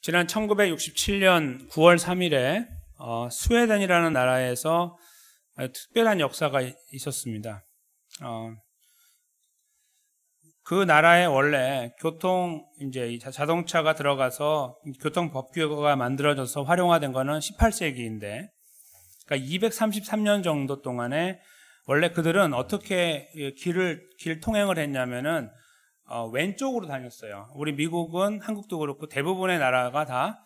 지난 1967년 9월 3일에 스웨덴이라는 나라에서 특별한 역사가 있었습니다. 그 나라에 원래 이제 자동차가 들어가서 교통법규가 만들어져서 활용화된 거는 18세기인데, 그러니까 233년 정도 동안에 원래 그들은 어떻게 길 통행을 했냐면은 왼쪽으로 다녔어요. 우리 미국은 한국도 그렇고 대부분의 나라가 다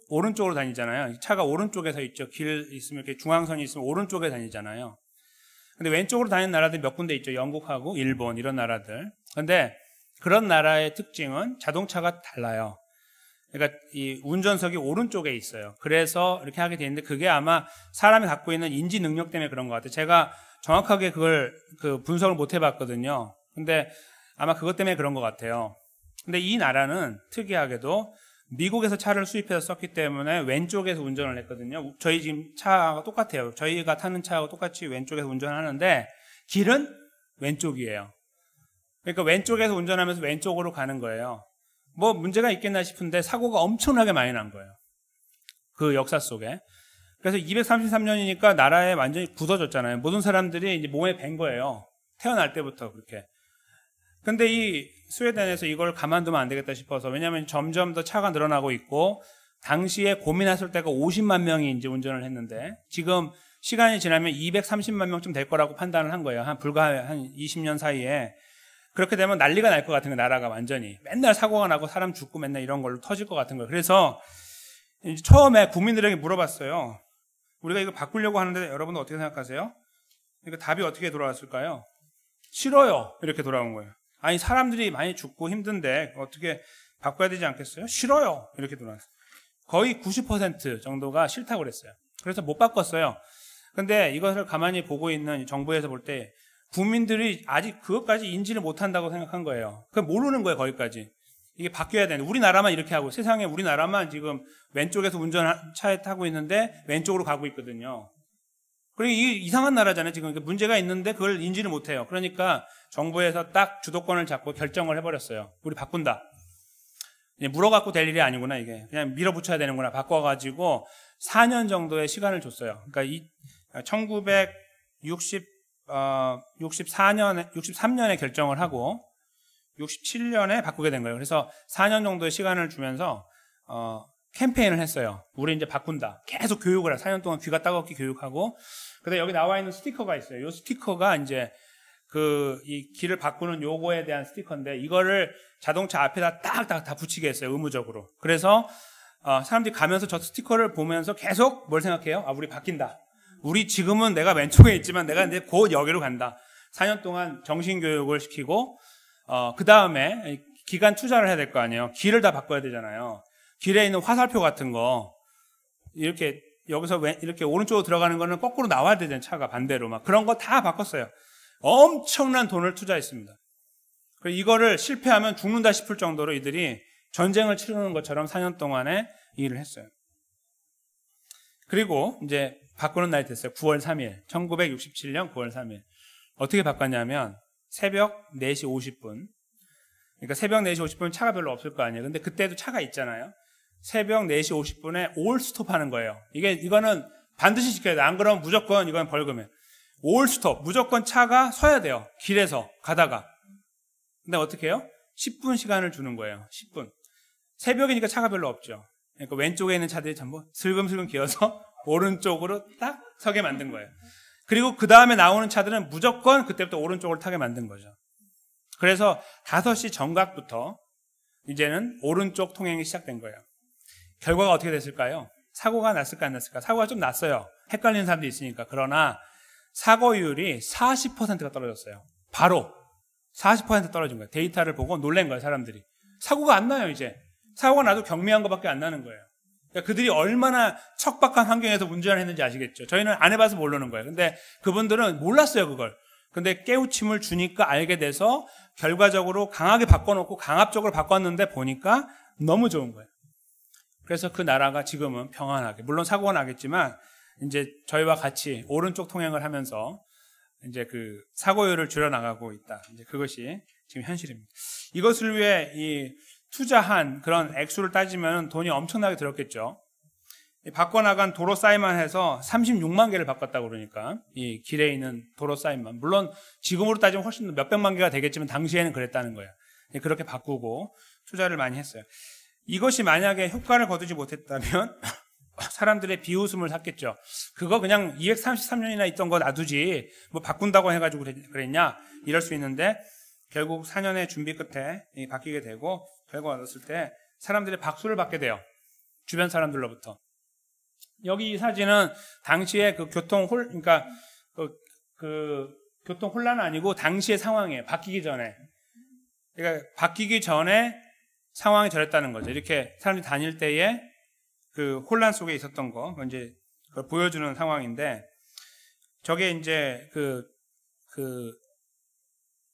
오른쪽으로 다니잖아요. 차가 오른쪽에 서 있죠. 길 있으면 이렇게 중앙선이 있으면 오른쪽에 다니잖아요. 근데 왼쪽으로 다니는 나라들이 몇 군데 있죠. 영국하고 일본 이런 나라들. 근데 그런 나라의 특징은 자동차가 달라요. 그러니까 이 운전석이 오른쪽에 있어요. 그래서 이렇게 하게 되는데 그게 아마 사람이 갖고 있는 인지 능력 때문에 그런 것 같아요. 제가 정확하게 그걸 분석을 못 해봤거든요. 근데 아마 그것 때문에 그런 것 같아요. 근데 이 나라는 특이하게도 미국에서 차를 수입해서 썼기 때문에 왼쪽에서 운전을 했거든요. 저희 지금 차가 똑같아요. 저희가 타는 차하고 똑같이 왼쪽에서 운전을 하는데 길은 왼쪽이에요. 그러니까 왼쪽에서 운전하면서 왼쪽으로 가는 거예요. 뭐 문제가 있겠나 싶은데 사고가 엄청나게 많이 난 거예요. 그 역사 속에. 그래서 233년이니까 나라에 완전히 굳어졌잖아요. 모든 사람들이 이제 몸에 밴 거예요. 태어날 때부터 그렇게. 근데 이 스웨덴에서 이걸 가만두면 안 되겠다 싶어서, 왜냐하면 점점 더 차가 늘어나고 있고, 당시에 고민했을 때가 50만 명이 이제 운전을 했는데, 지금 시간이 지나면 230만 명쯤 될 거라고 판단을 한 거예요. 불과 한 20년 사이에. 그렇게 되면 난리가 날 것 같은 거예요, 나라가 완전히. 맨날 사고가 나고 사람 죽고 맨날 이런 걸로 터질 것 같은 거예요. 그래서 이제 처음에 국민들에게 물어봤어요. 우리가 이거 바꾸려고 하는데 여러분은 어떻게 생각하세요? 그러니까 답이 어떻게 돌아왔을까요? 싫어요. 이렇게 돌아온 거예요. 아니, 사람들이 많이 죽고 힘든데 어떻게 바꿔야 되지 않겠어요? 싫어요. 이렇게 돌아왔어요. 거의 90% 정도가 싫다고 그랬어요. 그래서 못 바꿨어요. 근데 이것을 가만히 보고 있는 정부에서 볼 때 국민들이 아직 그것까지 인지를 못한다고 생각한 거예요. 그걸 모르는 거예요, 거기까지. 이게 바뀌어야 되는데, 우리나라만 이렇게 하고, 세상에 우리나라만 지금 왼쪽에서 차에 타고 있는데 왼쪽으로 가고 있거든요. 그리고 이게 이상한 나라잖아요. 지금 문제가 있는데 그걸 인지를 못해요. 그러니까 정부에서 딱 주도권을 잡고 결정을 해버렸어요. 우리 바꾼다. 물어갖고 될 일이 아니구나, 이게. 그냥 밀어붙여야 되는구나. 바꿔가지고 4년 정도의 시간을 줬어요. 그러니까 63년에 결정을 하고 67년에 바꾸게 된 거예요. 그래서 4년 정도의 시간을 주면서 캠페인을 했어요. 우리 이제 바꾼다. 계속 교육을 해. 4년 동안 귀가 따갑게 교육하고. 근데 여기 나와 있는 스티커가 있어요. 이 스티커가 이제 이 길을 바꾸는 요거에 대한 스티커인데, 이거를 자동차 앞에다 딱 다 붙이게 했어요. 의무적으로. 그래서 사람들이 가면서 저 스티커를 보면서 계속 뭘 생각해요? 우리 바뀐다. 우리 지금은 내가 왼쪽에 있지만 내가 이제 곧 여기로 간다. 4년 동안 정신교육을 시키고, 그 다음에 기간 투자를 해야 될 거 아니에요. 길을 다 바꿔야 되잖아요. 길에 있는 화살표 같은 거, 이렇게, 여기서 이렇게 오른쪽으로 들어가는 거는 거꾸로 나와야 되잖아요. 차가 반대로 막. 그런 거 다 바꿨어요. 엄청난 돈을 투자했습니다. 그리고 이거를 실패하면 죽는다 싶을 정도로 이들이 전쟁을 치르는 것처럼 4년 동안에 일을 했어요. 그리고 이제 바꾸는 날이 됐어요. 9월 3일. 1967년 9월 3일. 어떻게 바꿨냐면 새벽 4시 50분. 그러니까 새벽 4시 50분은 차가 별로 없을 거 아니에요. 근데 그때도 차가 있잖아요. 새벽 4시 50분에 올 스톱 하는 거예요. 이거는 반드시 지켜야 돼요. 안 그러면 무조건 이건 벌금이에요. 올 스톱. 무조건 차가 서야 돼요. 길에서 가다가. 근데 어떻게 해요? 10분 시간을 주는 거예요. 10분. 새벽이니까 차가 별로 없죠. 그러니까 왼쪽에 있는 차들이 전부 슬금슬금 기어서 오른쪽으로 딱 서게 만든 거예요. 그리고 그 다음에 나오는 차들은 무조건 그때부터 오른쪽으로 타게 만든 거죠. 그래서 5시 정각부터 이제는 오른쪽 통행이 시작된 거예요. 결과가 어떻게 됐을까요? 사고가 났을까 안 났을까? 사고가 좀 났어요. 헷갈리는 사람도 있으니까. 그러나 사고율이 40%가 떨어졌어요. 바로 40% 떨어진 거예요. 데이터를 보고 놀란 거예요, 사람들이. 사고가 안 나요, 이제. 사고가 나도 경미한 것밖에 안 나는 거예요. 그러니까 그들이 얼마나 척박한 환경에서 운전을 했는지 아시겠죠? 저희는 안 해봐서 모르는 거예요. 근데 그분들은 몰랐어요, 그걸. 근데 깨우침을 주니까 알게 돼서 결과적으로 강하게 바꿔놓고 강압적으로 바꿨는데 보니까 너무 좋은 거예요. 그래서 그 나라가 지금은 평안하게, 물론 사고가 나겠지만 이제 저희와 같이 오른쪽 통행을 하면서 이제 그 사고율을 줄여나가고 있다. 이제 그것이 지금 현실입니다. 이것을 위해 투자한 그런 액수를 따지면 돈이 엄청나게 들었겠죠. 바꿔나간 도로 사인만 해서 36만 개를 바꿨다고 그러니까 이 길에 있는 도로 사인만. 물론 지금으로 따지면 훨씬 몇백만 개가 되겠지만 당시에는 그랬다는 거예요. 그렇게 바꾸고 투자를 많이 했어요. 이것이 만약에 효과를 거두지 못했다면 사람들의 비웃음을 샀겠죠. 그거 그냥 233년이나 있던 거 놔두지 뭐 바꾼다고 해가지고 그랬냐 이럴 수 있는데 결국 4년의 준비 끝에 바뀌게 되고 결과 얻었을 때 사람들의 박수를 받게 돼요. 주변 사람들로부터. 여기 이 사진은 당시에 그 그러니까 그 교통 혼란은 아니고 당시의 상황이에요. 바뀌기 전에. 그러니까 바뀌기 전에 상황이 저랬다는 거죠. 이렇게 사람들이 다닐 때에 그 혼란 속에 있었던 거, 이제 그걸 보여주는 상황인데, 저게 이제 그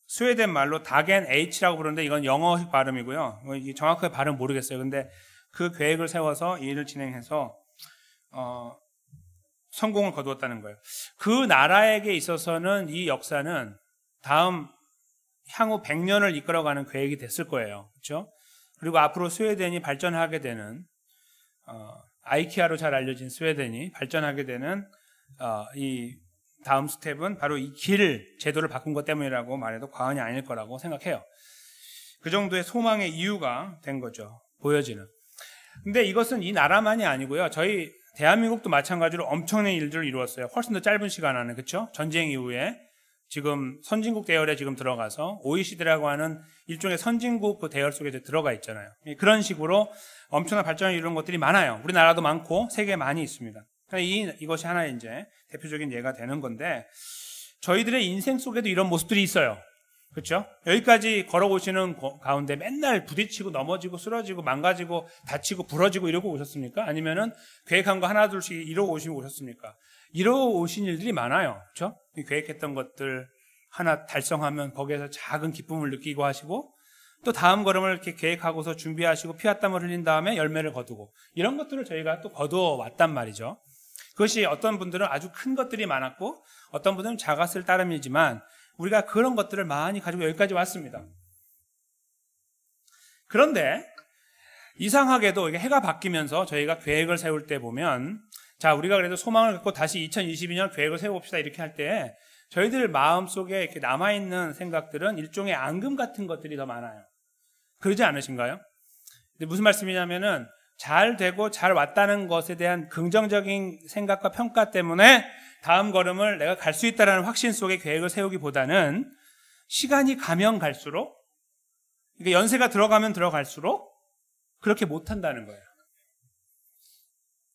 스웨덴 말로 다겐 H라고 부르는데 이건 영어식 발음이고요. 이게 정확하게 발음 모르겠어요. 근데 그 계획을 세워서 일을 진행해서 성공을 거두었다는 거예요. 그 나라에게 있어서는 이 역사는 다음 향후 100년을 이끌어가는 계획이 됐을 거예요. 그렇죠? 그리고 앞으로 스웨덴이 발전하게 되는 아이키아로 잘 알려진 스웨덴이 발전하게 되는 이 다음 스텝은 바로 이 길 제도를 바꾼 것 때문이라고 말해도 과언이 아닐 거라고 생각해요. 그 정도의 소망의 이유가 된 거죠. 보여지는. 근데 이것은 이 나라만이 아니고요. 저희 대한민국도 마찬가지로 엄청난 일들을 이루었어요. 훨씬 더 짧은 시간 안에. 그렇죠? 전쟁 이후에 지금 선진국 대열에 지금 들어가서 OECD라고 하는 일종의 선진국 그 대열 속에 들어가 있잖아요. 그런 식으로 엄청난 발전을 이룬 것들이 많아요. 우리나라도 많고 세계에 많이 있습니다. 이것이 하나의 이제 대표적인 예가 되는 건데 저희들의 인생 속에도 이런 모습들이 있어요. 그렇죠? 여기까지 걸어오시는 가운데 맨날 부딪히고 넘어지고 쓰러지고 망가지고 다치고 부러지고 이러고 오셨습니까? 아니면은 계획한 거 하나 둘씩 이러고 오셨습니까? 이러고 오신 일들이 많아요. 그렇죠? 계획했던 것들 하나 달성하면 거기에서 작은 기쁨을 느끼고 하시고 또 다음 걸음을 이렇게 계획하고서 준비하시고 피와 땀을 흘린 다음에 열매를 거두고 이런 것들을 저희가 또 거두어 왔단 말이죠. 그것이 어떤 분들은 아주 큰 것들이 많았고 어떤 분들은 작았을 따름이지만 우리가 그런 것들을 많이 가지고 여기까지 왔습니다. 그런데 이상하게도 이게 해가 바뀌면서 저희가 계획을 세울 때 보면 자, 우리가 그래도 소망을 갖고 다시 2022년 계획을 세워봅시다 이렇게 할 때 저희들 마음속에 이렇게 남아있는 생각들은 일종의 앙금 같은 것들이 더 많아요. 그러지 않으신가요? 근데 무슨 말씀이냐면은 잘 되고 잘 왔다는 것에 대한 긍정적인 생각과 평가 때문에 다음 걸음을 내가 갈 수 있다는 확신 속에 계획을 세우기보다는 시간이 가면 갈수록 그러니까 연세가 들어가면 들어갈수록 그렇게 못한다는 거예요.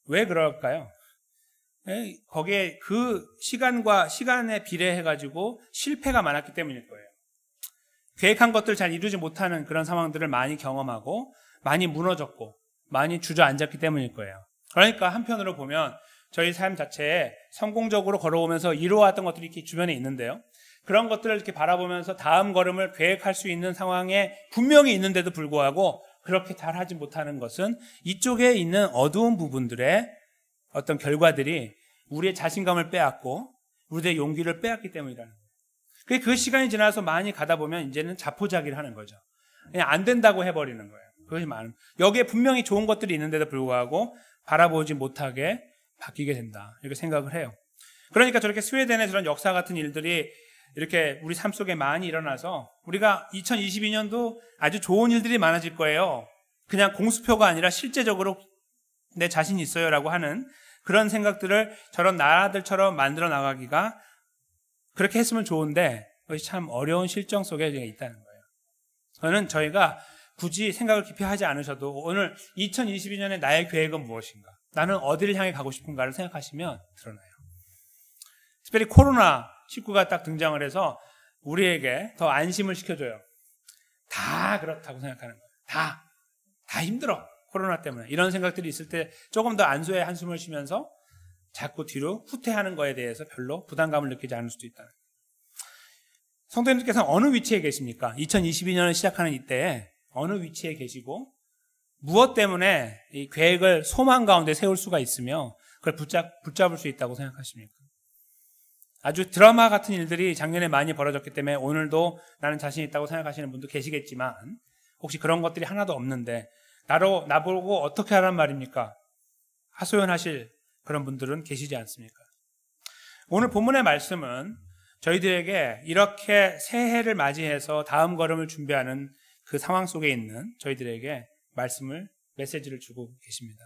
왜 그럴까요? 거기에 그 시간과 시간에 비례해가지고 실패가 많았기 때문일 거예요. 계획한 것들 잘 이루지 못하는 그런 상황들을 많이 경험하고 많이 무너졌고 많이 주저앉았기 때문일 거예요. 그러니까 한편으로 보면 저희 삶 자체에 성공적으로 걸어오면서 이루어왔던 것들이 이렇게 주변에 있는데요. 그런 것들을 이렇게 바라보면서 다음 걸음을 계획할 수 있는 상황에 분명히 있는데도 불구하고 그렇게 잘 하지 못하는 것은 이쪽에 있는 어두운 부분들의 어떤 결과들이 우리의 자신감을 빼앗고 우리의 용기를 빼앗기 때문이라는 거예요. 그 시간이 지나서 많이 가다 보면 이제는 자포자기를 하는 거죠. 그냥 안 된다고 해버리는 거예요. 그것이 많은. 여기에 분명히 좋은 것들이 있는데도 불구하고 바라보지 못하게 바뀌게 된다. 이렇게 생각을 해요. 그러니까 저렇게 스웨덴의 저런 역사 같은 일들이 이렇게 우리 삶 속에 많이 일어나서 우리가 2022년도 아주 좋은 일들이 많아질 거예요. 그냥 공수표가 아니라 실제적으로 내 자신 있어요라고 하는 그런 생각들을 저런 나라들처럼 만들어 나가기가 그렇게 했으면 좋은데 그것이 참 어려운 실정 속에 있다는 거예요. 저는 저희가 굳이 생각을 깊이 하지 않으셔도 오늘 2022년에 나의 계획은 무엇인가? 나는 어디를 향해 가고 싶은가를 생각하시면 드러나요. 특별히 코로나19가 딱 등장을 해서 우리에게 더 안심을 시켜줘요. 다 그렇다고 생각하는 거예요. 다 힘들어. 코로나 때문에. 이런 생각들이 있을 때 조금 더 안소의 한숨을 쉬면서 자꾸 뒤로 후퇴하는 거에 대해서 별로 부담감을 느끼지 않을 수도 있다는 거예요. 성도님들께서는 어느 위치에 계십니까? 2022년을 시작하는 이때에 어느 위치에 계시고 무엇 때문에 이 계획을 소망 가운데 세울 수가 있으며 그걸 붙잡을 수 있다고 생각하십니까? 아주 드라마 같은 일들이 작년에 많이 벌어졌기 때문에 오늘도 나는 자신 있다고 생각하시는 분도 계시겠지만 혹시 그런 것들이 하나도 없는데 나보고 어떻게 하란 말입니까? 하소연하실 그런 분들은 계시지 않습니까? 오늘 본문의 말씀은 저희들에게 이렇게 새해를 맞이해서 다음 걸음을 준비하는 그 상황 속에 있는 저희들에게 메시지를 주고 계십니다.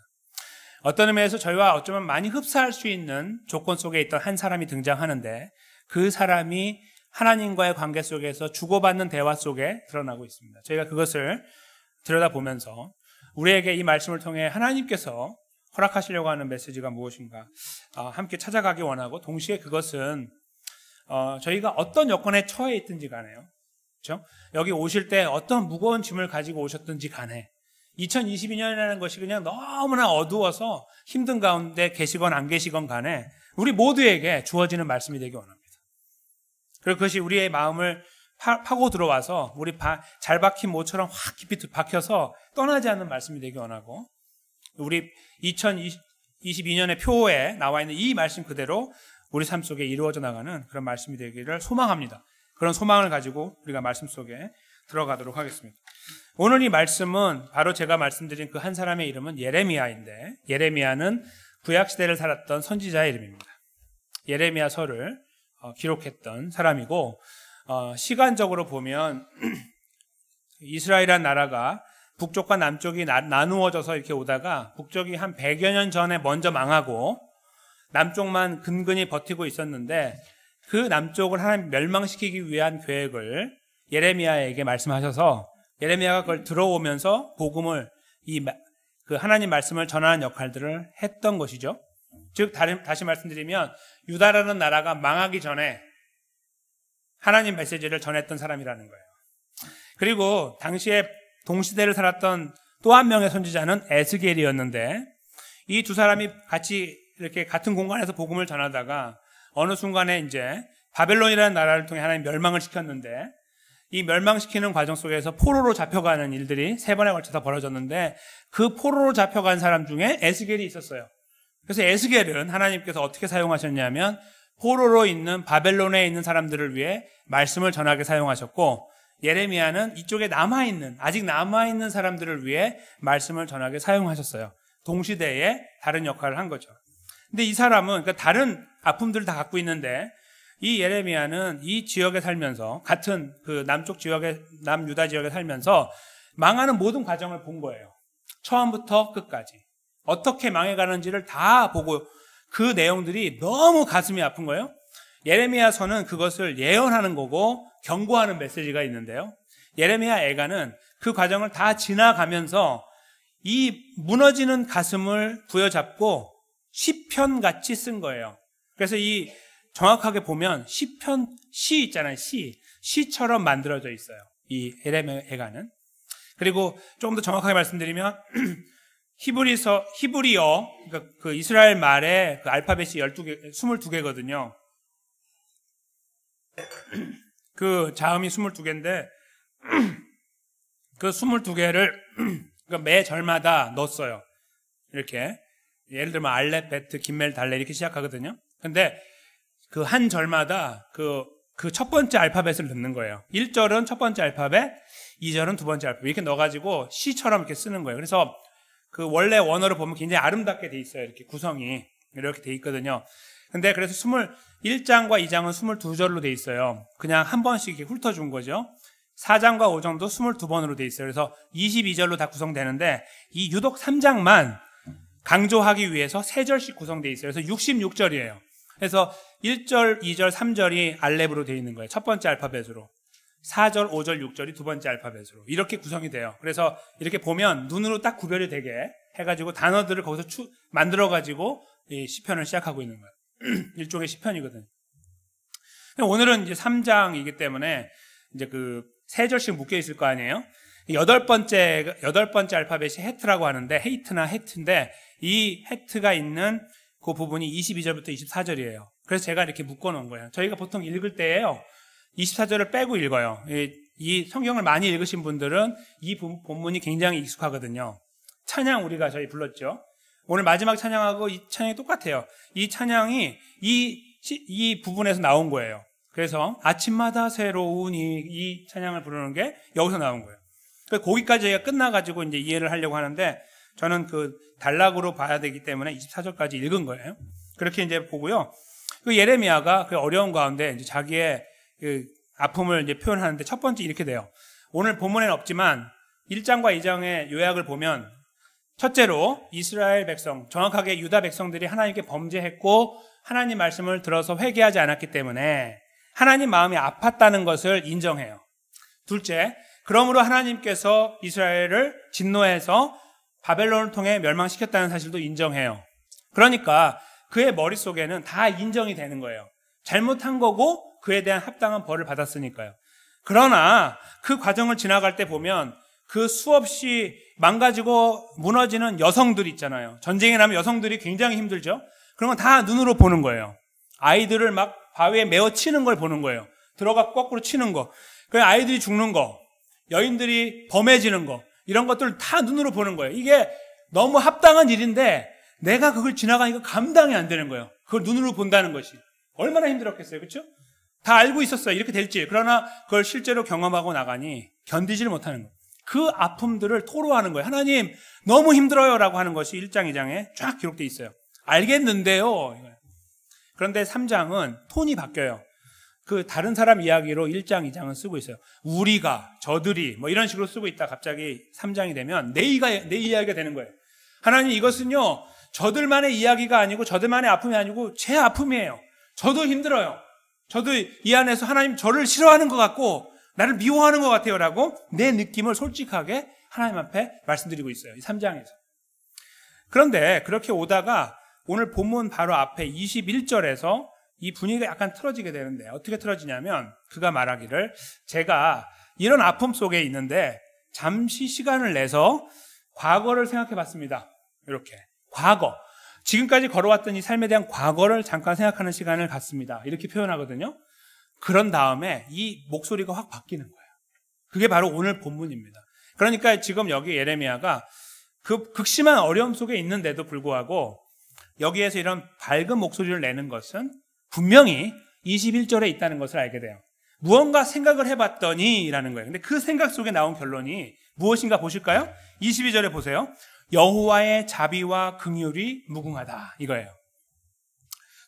어떤 의미에서 저희와 어쩌면 많이 흡사할 수 있는 조건 속에 있던 한 사람이 등장하는데 그 사람이 하나님과의 관계 속에서 주고받는 대화 속에 드러나고 있습니다. 저희가 그것을 들여다보면서 우리에게 이 말씀을 통해 하나님께서 허락하시려고 하는 메시지가 무엇인가 함께 찾아가기 원하고, 동시에 그것은 저희가 어떤 여건에 처해 있든지 간에요. 그렇죠? 여기 오실 때 어떤 무거운 짐을 가지고 오셨든지 간에 2022년이라는 것이 그냥 너무나 어두워서 힘든 가운데 계시건 안 계시건 간에 우리 모두에게 주어지는 말씀이 되기 원합니다. 그리고 그것이 우리의 마음을 파고 들어와서 우리 잘 박힌 모처럼 확 깊이 박혀서 떠나지 않는 말씀이 되기 원하고, 우리 2022년의 표에 나와 있는 이 말씀 그대로 우리 삶 속에 이루어져 나가는 그런 말씀이 되기를 소망합니다. 그런 소망을 가지고 우리가 말씀 속에 들어가도록 하겠습니다. 오늘 이 말씀은 바로 제가 말씀드린 그 한 사람의 이름은 예레미야인데, 예레미야는 구약시대를 살았던 선지자의 이름입니다. 예레미야서를 기록했던 사람이고, 시간적으로 보면 이스라엘이라는 나라가 북쪽과 남쪽이 나누어져서 이렇게 오다가 북쪽이 한 100여 년 전에 먼저 망하고 남쪽만 근근히 버티고 있었는데, 그 남쪽을 하나님 멸망시키기 위한 계획을 예레미야에게 말씀하셔서 예레미야가 그걸 들어오면서 복음을 그 하나님 말씀을 전하는 역할들을 했던 것이죠. 즉 다시 말씀드리면 유다라는 나라가 망하기 전에 하나님 메시지를 전했던 사람이라는 거예요. 그리고 당시에 동시대를 살았던 또 한 명의 선지자는 에스겔이었는데, 이 두 사람이 같이 이렇게 같은 공간에서 복음을 전하다가 어느 순간에 이제 바벨론이라는 나라를 통해 하나님 멸망을 시켰는데, 이 멸망시키는 과정 속에서 포로로 잡혀가는 일들이 3번에 걸쳐서 벌어졌는데, 그 포로로 잡혀간 사람 중에 에스겔이 있었어요. 그래서 에스겔은 하나님께서 어떻게 사용하셨냐면 포로로 있는 바벨론에 있는 사람들을 위해 말씀을 전하게 사용하셨고, 예레미야는 이쪽에 아직 남아있는 사람들을 위해 말씀을 전하게 사용하셨어요. 동시대에 다른 역할을 한 거죠. 근데 이 사람은 그러니까 다른 아픔들을 다 갖고 있는데, 이 예레미야는 이 지역에 살면서 같은 그 남쪽 지역에 남유다 지역에 살면서 망하는 모든 과정을 본 거예요. 처음부터 끝까지 어떻게 망해가는지를 다 보고, 그 내용들이 너무 가슴이 아픈 거예요. 예레미야서는 그것을 예언하는 거고 경고하는 메시지가 있는데요, 예레미야 애가는 그 과정을 다 지나가면서 이 무너지는 가슴을 부여잡고 시편같이 쓴 거예요. 그래서 이 정확하게 보면 시편, 시 있잖아요. 시처럼 만들어져 있어요, 이 예레미야 애가는. 그리고 조금 더 정확하게 말씀드리면 히브리어, 그러니까 그 이스라엘 말의 그 알파벳이 22개거든요. 그 자음이 22개인데 그 22개를 그러니까 매 절마다 넣었어요. 이렇게 예를 들면 알렙, 베트, 김멜, 달레 이렇게 시작하거든요. 근데 그 한 절마다 그 첫 번째 알파벳을 넣는 거예요. 1절은 첫 번째 알파벳, 2절은 두 번째 알파벳, 이렇게 넣어가지고 시처럼 이렇게 쓰는 거예요. 그래서 그 원래 원어를 보면 굉장히 아름답게 돼 있어요. 이렇게 구성이 이렇게 돼 있거든요. 근데 그래서 21장과 2장은 22절로 돼 있어요. 그냥 한 번씩 이렇게 훑어준 거죠. 4장과 5장도 22번으로 돼 있어요. 그래서 22절로 다 구성되는데, 이 유독 3장만 강조하기 위해서 3절씩 구성돼 있어요. 그래서 66절이에요. 그래서 1절, 2절, 3절이 알렙으로 돼 있는 거예요. 첫 번째 알파벳으로. 4절, 5절, 6절이 두 번째 알파벳으로. 이렇게 구성이 돼요. 그래서 이렇게 보면 눈으로 딱 구별이 되게 해가지고 단어들을 거기서 만들어가지고 이 시편을 시작하고 있는 거예요. 일종의 시편이거든요. 오늘은 이제 3장이기 때문에 이제 그 3절씩 묶여 있을 거 아니에요? 8번째 알파벳이 헤트라고 하는데, 헤이트나 헤트인데, 이 헤트가 있는 그 부분이 22절부터 24절이에요. 그래서 제가 이렇게 묶어 놓은 거예요. 저희가 보통 읽을 때에요, 24절을 빼고 읽어요. 이 성경을 많이 읽으신 분들은 이 본문이 굉장히 익숙하거든요. 찬양 저희 불렀죠. 오늘 마지막 찬양하고 이 찬양이 똑같아요. 이 찬양이 이 부분에서 나온 거예요. 그래서 아침마다 새로운 이 찬양을 부르는 게 여기서 나온 거예요. 거기까지 저희가 끝나가지고 이제 이해를 하려고 하는데, 저는 그 단락으로 봐야 되기 때문에 24절까지 읽은 거예요. 그렇게 이제 보고요. 그 예레미야가 그 어려운 가운데 이제 자기의 그 아픔을 이제 표현하는데, 첫 번째 이렇게 돼요. 오늘 본문에는 없지만 1장과 2장의 요약을 보면, 첫째로 이스라엘 백성, 정확하게 유다 백성들이 하나님께 범죄했고 하나님 말씀을 들어서 회개하지 않았기 때문에 하나님 마음이 아팠다는 것을 인정해요. 둘째, 그러므로 하나님께서 이스라엘을 진노해서 바벨론을 통해 멸망시켰다는 사실도 인정해요. 그러니까 그의 머릿속에는 다 인정이 되는 거예요. 잘못한 거고 그에 대한 합당한 벌을 받았으니까요. 그러나 그 과정을 지나갈 때 보면 그 수없이 망가지고 무너지는 여성들 있잖아요. 전쟁에 나면 여성들이 굉장히 힘들죠. 그런 건 다 눈으로 보는 거예요. 아이들을 막 바위에 메어 치는 걸 보는 거예요. 들어가 거꾸로 치는 거. 그 아이들이 죽는 거, 여인들이 범해지는 거, 이런 것들을 다 눈으로 보는 거예요. 이게 너무 합당한 일인데 내가 그걸 지나가니까 감당이 안 되는 거예요. 그걸 눈으로 본다는 것이 얼마나 힘들었겠어요. 그렇죠? 다 알고 있었어요. 이렇게 될지. 그러나 그걸 실제로 경험하고 나가니 견디지를 못하는 거예요. 그 아픔들을 토로하는 거예요. 하나님 너무 힘들어요 라고 하는 것이 1장, 2장에 쫙 기록되어 있어요. 알겠는데요. 그런데 3장은 톤이 바뀌어요. 그 다른 사람 이야기로 1장, 2장은 쓰고 있어요. 우리가, 저들이 뭐 이런 식으로 쓰고 있다 갑자기 3장이 되면 내 이야기가 되는 거예요. 하나님 이것은요 저들만의 이야기가 아니고 저들만의 아픔이 아니고 제 아픔이에요. 저도 힘들어요. 저도 이 안에서 하나님 저를 싫어하는 것 같고 나를 미워하는 것 같아요 라고 내 느낌을 솔직하게 하나님 앞에 말씀드리고 있어요. 이 3장에서. 그런데 그렇게 오다가 오늘 본문 바로 앞에 21절에서 이 분위기가 약간 틀어지게 되는데, 어떻게 틀어지냐면 그가 말하기를 제가 이런 아픔 속에 있는데 잠시 시간을 내서 과거를 생각해 봤습니다. 이렇게 과거, 지금까지 걸어왔던 이 삶에 대한 과거를 잠깐 생각하는 시간을 갖습니다. 이렇게 표현하거든요. 그런 다음에 이 목소리가 확 바뀌는 거예요. 그게 바로 오늘 본문입니다. 그러니까 지금 여기 예레미야가 그 극심한 어려움 속에 있는데도 불구하고 여기에서 이런 밝은 목소리를 내는 것은 분명히 21절에 있다는 것을 알게 돼요. 무언가 생각을 해봤더니 라는 거예요. 근데 그 생각 속에 나온 결론이 무엇인가 보실까요? 22절에 보세요. 여호와의 자비와 긍휼이 무궁하다 이거예요.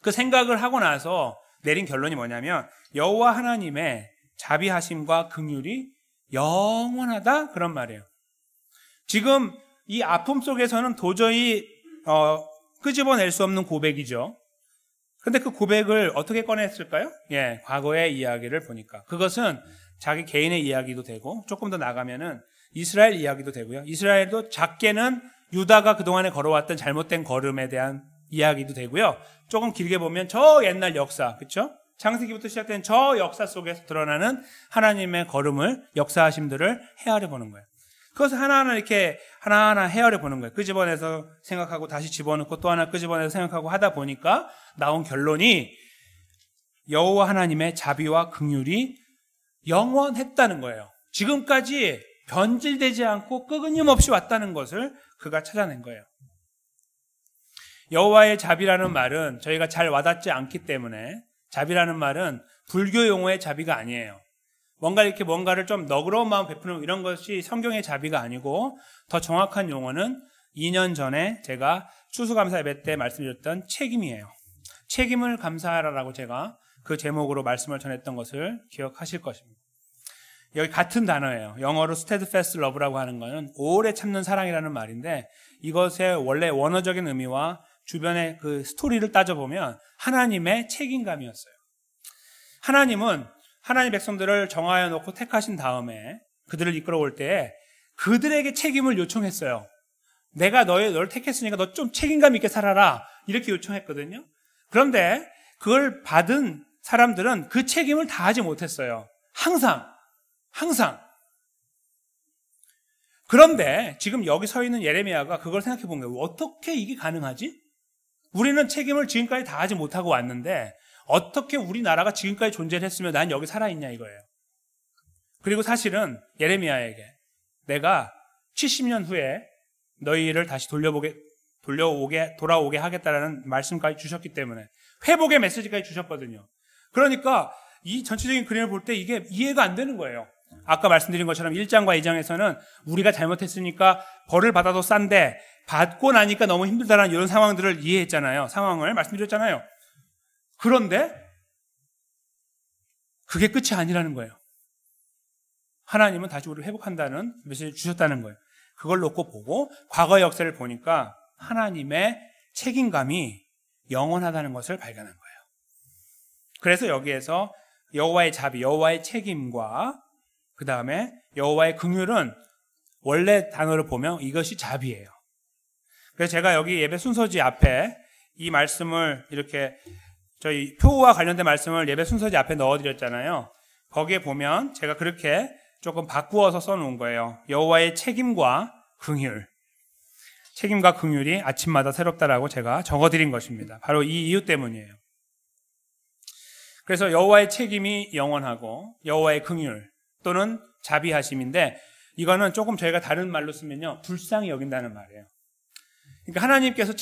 그 생각을 하고 나서 내린 결론이 뭐냐면 여호와 하나님의 자비하심과 긍휼이 영원하다 그런 말이에요. 지금 이 아픔 속에서는 도저히 끄집어낼 수 없는 고백이죠. 근데 그 고백을 어떻게 꺼냈을까요? 예, 과거의 이야기를 보니까 그것은 자기 개인의 이야기도 되고 조금 더 나가면은 이스라엘 이야기도 되고요. 이스라엘도 작게는 유다가 그동안에 걸어왔던 잘못된 걸음에 대한 이야기도 되고요. 조금 길게 보면 저 옛날 역사, 그렇죠? 창세기부터 시작된 저 역사 속에서 드러나는 하나님의 걸음을, 역사하심들을 헤아려 보는 거예요. 그것을 하나하나 이렇게 하나하나 헤아려 보는 거예요. 끄집어내서 생각하고 다시 집어넣고 또 하나 끄집어내서 생각하고 하다 보니까 나온 결론이 여호와 하나님의 자비와 긍휼이 영원했다는 거예요. 지금까지 변질되지 않고 끊임없이 왔다는 것을 그가 찾아낸 거예요. 여호와의 자비라는 말은 저희가 잘 와닿지 않기 때문에, 자비라는 말은 불교 용어의 자비가 아니에요. 뭔가를 좀 너그러운 마음 베푸는 이런 것이 성경의 자비가 아니고, 더 정확한 용어는 2년 전에 제가 추수감사 예배 때 말씀드렸던 책임이에요. 책임을 감사하라라고 제가 그 제목으로 말씀을 전했던 것을 기억하실 것입니다. 여기 같은 단어예요. 영어로 steadfast love라고 하는 것은 오래 참는 사랑이라는 말인데, 이것의 원래 원어적인 의미와 주변의 그 스토리를 따져보면 하나님의 책임감이었어요. 하나님은 하나님 백성들을 정하여 놓고 택하신 다음에 그들을 이끌어올 때 그들에게 책임을 요청했어요. 내가 너를 택했으니까 너 좀 책임감 있게 살아라 이렇게 요청했거든요. 그런데 그걸 받은 사람들은 그 책임을 다하지 못했어요. 항상. 그런데 지금 여기 서 있는 예레미야가 그걸 생각해 본 거예요. 어떻게 이게 가능하지? 우리는 책임을 지금까지 다하지 못하고 왔는데 어떻게 우리나라가 지금까지 존재를 했으면 난 여기 살아있냐 이거예요. 그리고 사실은 예레미야에게 내가 70년 후에 너희를 다시 돌아오게 하겠다라는 말씀까지 주셨기 때문에 회복의 메시지까지 주셨거든요. 그러니까 이 전체적인 그림을 볼 때 이게 이해가 안 되는 거예요. 아까 말씀드린 것처럼 1장과 2장에서는 우리가 잘못했으니까 벌을 받아도 싼데 받고 나니까 너무 힘들다라는 이런 상황들을 이해했잖아요. 상황을 말씀드렸잖아요. 그런데 그게 끝이 아니라는 거예요. 하나님은 다시 우리를 회복한다는 메시지를 주셨다는 거예요. 그걸 놓고 보고 과거의 역사를 보니까 하나님의 책임감이 영원하다는 것을 발견한 거예요. 그래서 여기에서 여호와의 자비, 여호와의 책임과 그 다음에 여호와의 긍휼은 원래 단어를 보면 이것이 자비예요. 그래서 제가 여기 예배 순서지 앞에 이 말씀을 이렇게 저희 표와 관련된 말씀을 예배 순서지 앞에 넣어드렸잖아요. 거기에 보면 제가 그렇게 조금 바꾸어서 써놓은 거예요. 여호와의 책임과 긍휼. 책임과 긍휼이 아침마다 새롭다라고 제가 적어드린 것입니다. 바로 이 이유 때문이에요. 그래서 여호와의 책임이 영원하고 여호와의 긍휼 또는 자비하심인데 이거는 조금 저희가 다른 말로 쓰면요. 불쌍히 여긴다는 말이에요. 그러니까 하나님께서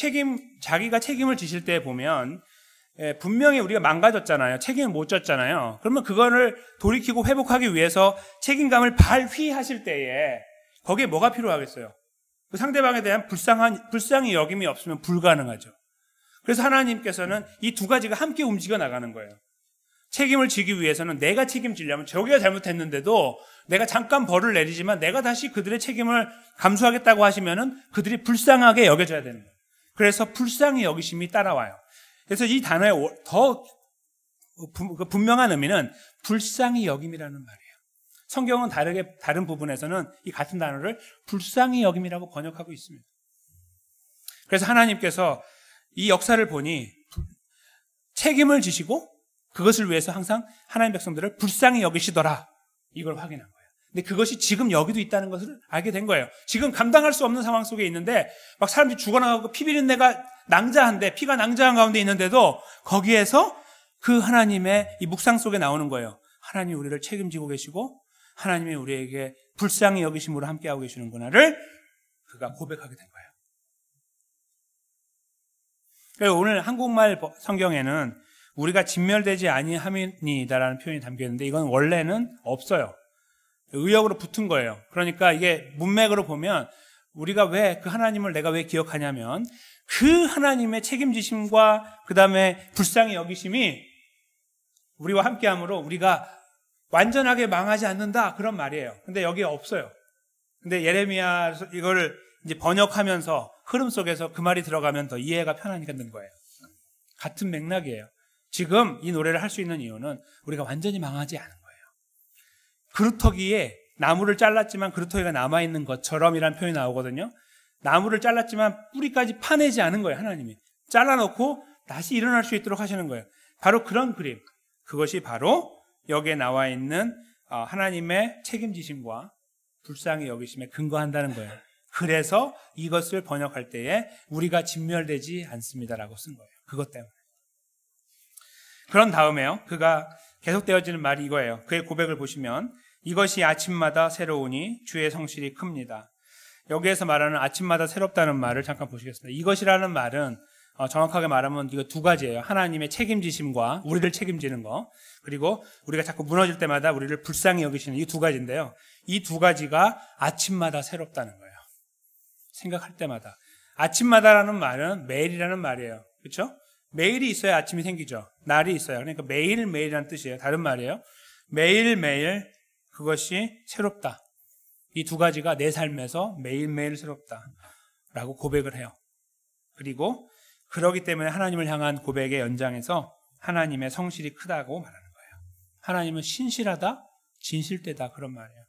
자기가 책임을 지실 때 보면 분명히 우리가 망가졌잖아요. 책임을 못 졌잖아요. 그러면 그거를 돌이키고 회복하기 위해서 책임감을 발휘하실 때에 거기에 뭐가 필요하겠어요? 그 상대방에 대한 불쌍히 여김이 없으면 불가능하죠. 그래서 하나님께서는 이 두 가지가 함께 움직여 나가는 거예요. 책임을 지기 위해서는 내가 책임지려면 저기가 잘못했는데도 내가 잠깐 벌을 내리지만 내가 다시 그들의 책임을 감수하겠다고 하시면은 그들이 불쌍하게 여겨져야 되는 거예요. 그래서 불쌍히 여기심이 따라와요. 그래서 이 단어의 더 분명한 의미는 불쌍히 여김이라는 말이에요. 성경은 다른 부분에서는 이 같은 단어를 불쌍히 여김이라고 번역하고 있습니다. 그래서 하나님께서 이 역사를 보니 책임을 지시고 그것을 위해서 항상 하나님 백성들을 불쌍히 여기시더라. 이걸 확인한 거예요. 근데 그것이 지금 여기도 있다는 것을 알게 된 거예요. 지금 감당할 수 없는 상황 속에 있는데 막 사람들이 죽어나가고 피 비린내가 낭자한데 피가 낭자한 가운데 있는데도 거기에서 그 하나님의 이 묵상 속에 나오는 거예요. 하나님이 우리를 책임지고 계시고 하나님이 우리에게 불쌍히 여기심으로 함께하고 계시는구나를 그가 고백하게 된 거예요. 그래서 오늘 한국말 성경에는 우리가 진멸되지 아니함이니이다라는 표현이 담겨 있는데 이건 원래는 없어요. 의역으로 붙은 거예요. 그러니까 이게 문맥으로 보면 우리가 왜 그 하나님을 내가 왜 기억하냐면 그 하나님의 책임지심과 그 다음에 불쌍히 여기심이 우리와 함께함으로 우리가 완전하게 망하지 않는다 그런 말이에요. 근데 여기에 없어요. 근데 예레미야 이거를 이제 번역하면서 흐름 속에서 그 말이 들어가면 더 이해가 편하니까 넣은 거예요. 같은 맥락이에요. 지금 이 노래를 할 수 있는 이유는 우리가 완전히 망하지 않은 거예요. 그루터기에 나무를 잘랐지만 그루터기가 남아있는 것처럼이라는 표현이 나오거든요. 나무를 잘랐지만 뿌리까지 파내지 않은 거예요. 하나님이 잘라놓고 다시 일어날 수 있도록 하시는 거예요. 바로 그런 그림, 그것이 바로 여기에 나와 있는 하나님의 책임지심과 불쌍히 여기심에 근거한다는 거예요. 그래서 이것을 번역할 때에 우리가 진멸되지 않습니다라고 쓴 거예요. 그것 때문에. 그런 다음에요. 그가 계속되어지는 말이 이거예요. 그의 고백을 보시면 이것이 아침마다 새로우니 주의 성실이 큽니다. 여기에서 말하는 아침마다 새롭다는 말을 잠깐 보시겠습니다. 이것이라는 말은 정확하게 말하면 이거 두 가지예요. 하나님의 책임지심과 우리를 책임지는 거, 그리고 우리가 자꾸 무너질 때마다 우리를 불쌍히 여기시는 이 두 가지인데요. 이 두 가지가 아침마다 새롭다는 거예요. 생각할 때마다. 아침마다라는 말은 매일이라는 말이에요. 그렇죠? 매일이 있어야 아침이 생기죠. 날이 있어야. 그러니까 매일매일이라는 뜻이에요. 다른 말이에요. 매일매일 그것이 새롭다. 이 두 가지가 내 삶에서 매일매일 새롭다라고 고백을 해요. 그리고 그러기 때문에 하나님을 향한 고백의 연장에서 하나님의 성실이 크다고 말하는 거예요. 하나님은 신실하다, 진실되다 그런 말이에요.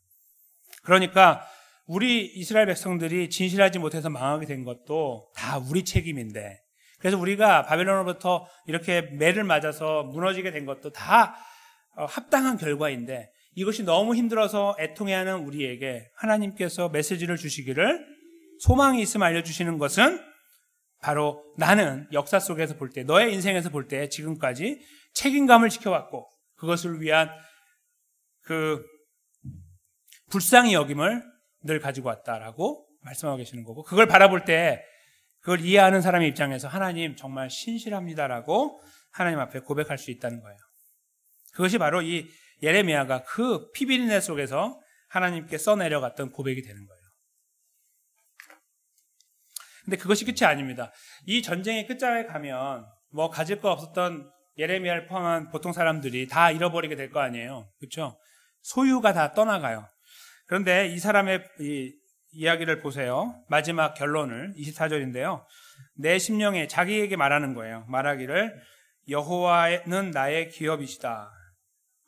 그러니까 우리 이스라엘 백성들이 진실하지 못해서 망하게 된 것도 다 우리 책임인데, 그래서 우리가 바벨론으로부터 이렇게 매를 맞아서 무너지게 된 것도 다 합당한 결과인데, 이것이 너무 힘들어서 애통해하는 우리에게 하나님께서 메시지를 주시기를 소망이 있음 알려주시는 것은 바로 나는 역사 속에서 볼 때, 너의 인생에서 볼 때 지금까지 책임감을 지켜왔고 그것을 위한 그 불쌍히 여김을 늘 가지고 왔다라고 말씀하고 계시는 거고, 그걸 바라볼 때 그걸 이해하는 사람의 입장에서 하나님 정말 신실합니다라고 하나님 앞에 고백할 수 있다는 거예요. 그것이 바로 이 예레미야가 그 피비린내 속에서 하나님께 써내려갔던 고백이 되는 거예요. 근데 그것이 끝이 아닙니다. 이 전쟁의 끝장에 가면 뭐 가질 거 없었던 예레미야를 포함한 보통 사람들이 다 잃어버리게 될 거 아니에요. 그렇죠? 소유가 다 떠나가요. 그런데 이 사람의 이 이야기를 보세요. 마지막 결론을 24절인데요. 내 심령에 자기에게 말하는 거예요. 말하기를 여호와는 나의 기업이시다.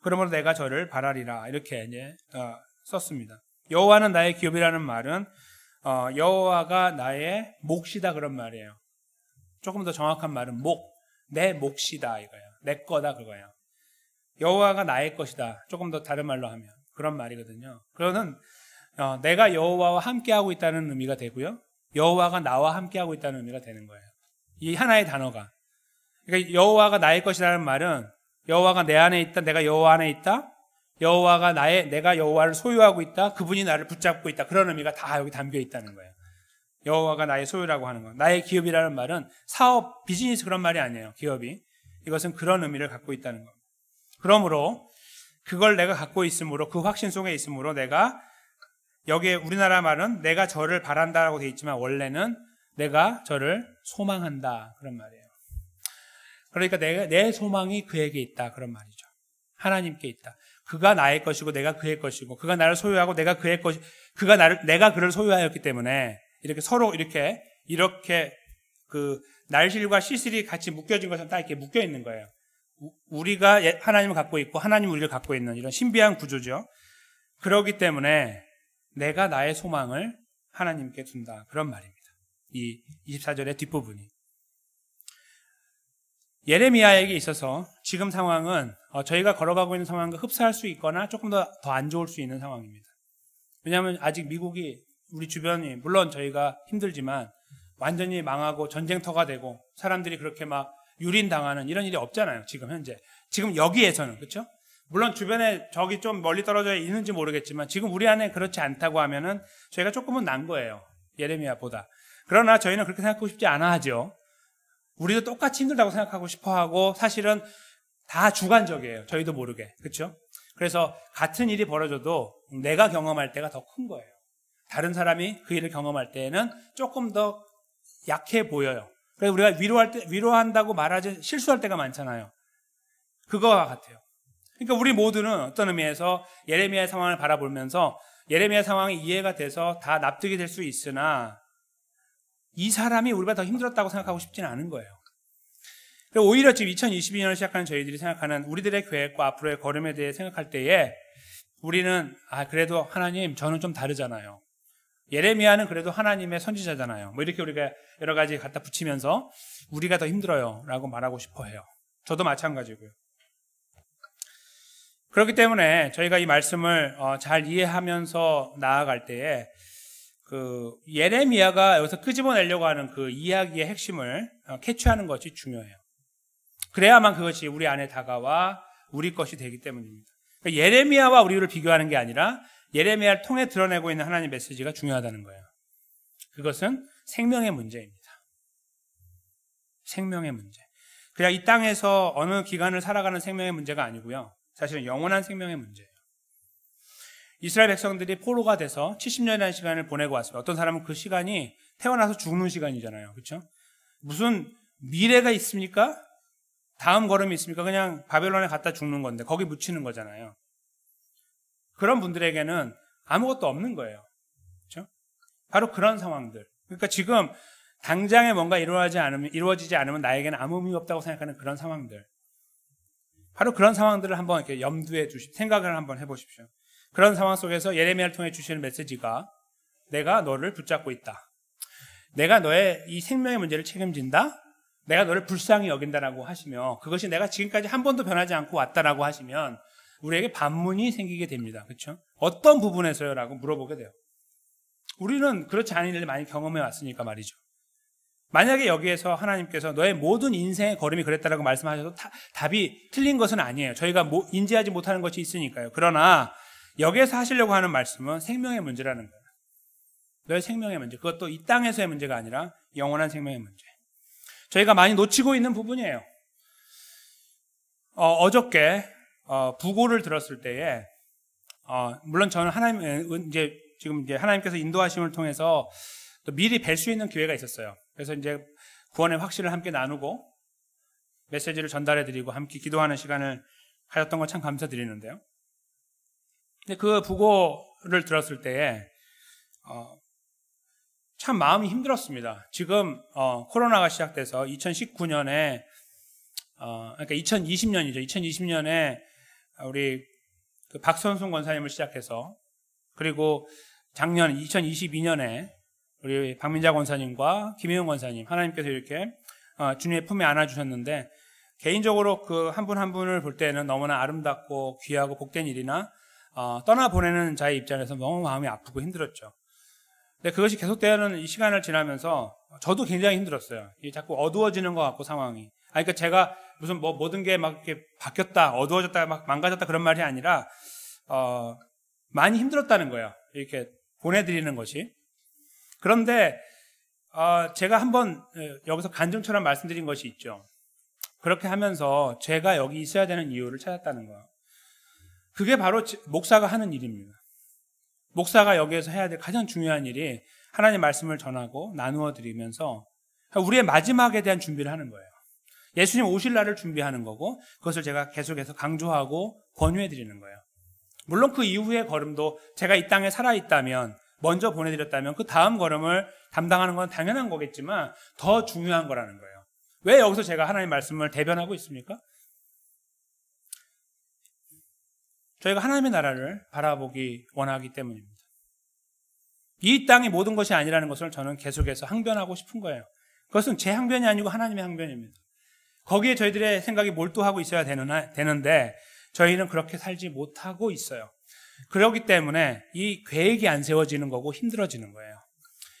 그러므로 내가 저를 바라리라. 이렇게 이제 썼습니다. 여호와는 나의 기업이라는 말은 여호와가 나의 몫이다 그런 말이에요. 조금 더 정확한 말은 내 몫이다 이거예요. 내 거다 그거예요. 여호와가 나의 것이다. 조금 더 다른 말로 하면 그런 말이거든요. 그러는 내가 여호와와 함께하고 있다는 의미가 되고요. 여호와가 나와 함께하고 있다는 의미가 되는 거예요. 이 하나의 단어가. 그러니까 여호와가 나의 것이라는 말은 여호와가 내 안에 있다. 내가 여호와 안에 있다. 여호와가 내가 여호와를 소유하고 있다. 그분이 나를 붙잡고 있다. 그런 의미가 다 여기 담겨 있다는 거예요. 여호와가 나의 소유라고 하는 거. 나의 기업이라는 말은 사업, 비즈니스 그런 말이 아니에요. 기업이. 이것은 그런 의미를 갖고 있다는 겁니다. 그러므로 그걸 내가 갖고 있으므로 그 확신 속에 있으므로 내가 여기에 우리나라 말은 내가 저를 바란다라고 되어 있지만 원래는 내가 저를 소망한다 그런 말이에요. 그러니까 내 소망이 그에게 있다 그런 말이죠. 하나님께 있다. 그가 나의 것이고 내가 그의 것이고 그가 나를 소유하고 내가 그의 것이 내가 그를 소유하였기 때문에 이렇게 서로 이렇게 그 날실과 시슬이 같이 묶여진 것은 다 이렇게 묶여 있는 거예요. 우리가 하나님을 갖고 있고 하나님 우리를 갖고 있는 이런 신비한 구조죠. 그렇기 때문에 내가 나의 소망을 하나님께 둔다. 그런 말입니다. 이 24절의 뒷부분이. 예레미야에게 있어서 지금 상황은 저희가 걸어가고 있는 상황과 흡사할 수 있거나 조금 더 안 좋을 수 있는 상황입니다. 왜냐하면 아직 미국이 우리 주변이 물론 저희가 힘들지만 완전히 망하고 전쟁터가 되고 사람들이 그렇게 막 유린당하는 이런 일이 없잖아요. 지금 현재. 지금 여기에서는. 그렇죠? 물론 주변에 저기 좀 멀리 떨어져 있는지 모르겠지만 지금 우리 안에 그렇지 않다고 하면은 저희가 조금은 난 거예요. 예레미야보다. 그러나 저희는 그렇게 생각하고 싶지 않아 하죠. 우리도 똑같이 힘들다고 생각하고 싶어 하고 사실은 다 주관적이에요. 저희도 모르게. 그렇죠? 그래서 같은 일이 벌어져도 내가 경험할 때가 더 큰 거예요. 다른 사람이 그 일을 경험할 때에는 조금 더 약해 보여요. 그래서 우리가 위로한다고 말하지 실수할 때가 많잖아요. 그거와 같아요. 그러니까 우리 모두는 어떤 의미에서 예레미야의 상황을 바라보면서 예레미야 상황이 이해가 돼서 다 납득이 될 수 있으나 이 사람이 우리보다 더 힘들었다고 생각하고 싶지는 않은 거예요. 그리고 오히려 지금 2022년을 시작하는 저희들이 생각하는 우리들의 계획과 앞으로의 걸음에 대해 생각할 때에 우리는 그래도 하나님 저는 좀 다르잖아요. 예레미야는 그래도 하나님의 선지자잖아요. 뭐 이렇게 우리가 여러 가지 갖다 붙이면서 우리가 더 힘들어요 라고 말하고 싶어 해요. 저도 마찬가지고요. 그렇기 때문에 저희가 이 말씀을 잘 이해하면서 나아갈 때에 그 예레미야가 여기서 끄집어내려고 하는 그 이야기의 핵심을 캐치하는 것이 중요해요. 그래야만 그것이 우리 안에 다가와 우리 것이 되기 때문입니다. 그러니까 예레미야와 우리를 비교하는 게 아니라 예레미야를 통해 드러내고 있는 하나님의 메시지가 중요하다는 거예요. 그것은 생명의 문제입니다. 생명의 문제. 그냥 이 땅에서 어느 기간을 살아가는 생명의 문제가 아니고요. 사실은 영원한 생명의 문제예요. 이스라엘 백성들이 포로가 돼서 70년이라는 시간을 보내고 왔습니다. 어떤 사람은 그 시간이 태어나서 죽는 시간이잖아요. 그렇죠? 무슨 미래가 있습니까? 다음 걸음이 있습니까? 그냥 바벨론에 갔다 죽는 건데 거기 묻히는 거잖아요. 그런 분들에게는 아무것도 없는 거예요. 그렇죠? 바로 그런 상황들. 그러니까 지금 당장에 뭔가 이루어지지 않으면 나에게는 아무 의미 없다고 생각하는 그런 상황들. 바로 그런 상황들을 한번 이렇게 염두에 생각을 한번 해보십시오. 그런 상황 속에서 예레미야를 통해 주시는 메시지가 내가 너를 붙잡고 있다. 내가 너의 이 생명의 문제를 책임진다. 내가 너를 불쌍히 여긴다라고 하시며 그것이 내가 지금까지 한 번도 변하지 않고 왔다라고 하시면 우리에게 반문이 생기게 됩니다. 그렇죠? 어떤 부분에서요? 라고 물어보게 돼요. 우리는 그렇지 않은 일을 많이 경험해 왔으니까 말이죠. 만약에 여기에서 하나님께서 너의 모든 인생의 걸음이 그랬다라고 말씀하셔도 답이 틀린 것은 아니에요. 저희가 인지하지 못하는 것이 있으니까요. 그러나 여기에서 하시려고 하는 말씀은 생명의 문제라는 거예요. 너의 생명의 문제. 그것도 이 땅에서의 문제가 아니라 영원한 생명의 문제. 저희가 많이 놓치고 있는 부분이에요. 어저께 부고를 들었을 때에 물론 저는 이제 지금 이제 하나님께서 인도하심을 통해서 또 미리 뵐 수 있는 기회가 있었어요. 그래서 이제 구원의 확신을 함께 나누고 메시지를 전달해드리고 함께 기도하는 시간을 가졌던 건 참 감사드리는데요. 근데 그 부고를 들었을 때에 참 마음이 힘들었습니다. 지금 코로나가 시작돼서 2019년에 그러니까 2020년이죠. 2020년에 우리 그 박선순 권사님을 시작해서 그리고 작년 2022년에 우리 박민자 권사님과 김혜영 권사님 하나님께서 이렇게 주님의 품에 안아주셨는데 개인적으로 그 한 분 한 분을 볼 때는 너무나 아름답고 귀하고 복된 일이나 떠나보내는 자의 입장에서 너무 마음이 아프고 힘들었죠. 근데 그것이 계속되는 이 시간을 지나면서 저도 굉장히 힘들었어요. 자꾸 어두워지는 것 같고 상황이. 그러니까 제가 무슨 모든 게 막 이렇게 바뀌었다, 어두워졌다, 막 망가졌다 그런 말이 아니라 많이 힘들었다는 거예요. 이렇게 보내드리는 것이. 그런데 제가 한번 여기서 간증처럼 말씀드린 것이 있죠. 그렇게 하면서 제가 여기 있어야 되는 이유를 찾았다는 거예요. 그게 바로 목사가 하는 일입니다. 목사가 여기에서 해야 될 가장 중요한 일이 하나님의 말씀을 전하고 나누어 드리면서 우리의 마지막에 대한 준비를 하는 거예요. 예수님 오실 날을 준비하는 거고 그것을 제가 계속해서 강조하고 권유해 드리는 거예요. 물론 그 이후의 걸음도 제가 이 땅에 살아있다면 먼저 보내드렸다면 그 다음 걸음을 담당하는 건 당연한 거겠지만 더 중요한 거라는 거예요. 왜 여기서 제가 하나님의 말씀을 대변하고 있습니까? 저희가 하나님의 나라를 바라보기 원하기 때문입니다. 이 땅의 모든 것이 아니라는 것을 저는 계속해서 항변하고 싶은 거예요. 그것은 제 항변이 아니고 하나님의 항변입니다. 거기에 저희들의 생각이 몰두하고 있어야 되는데 저희는 그렇게 살지 못하고 있어요. 그렇기 때문에 이 계획이 안 세워지는 거고 힘들어지는 거예요.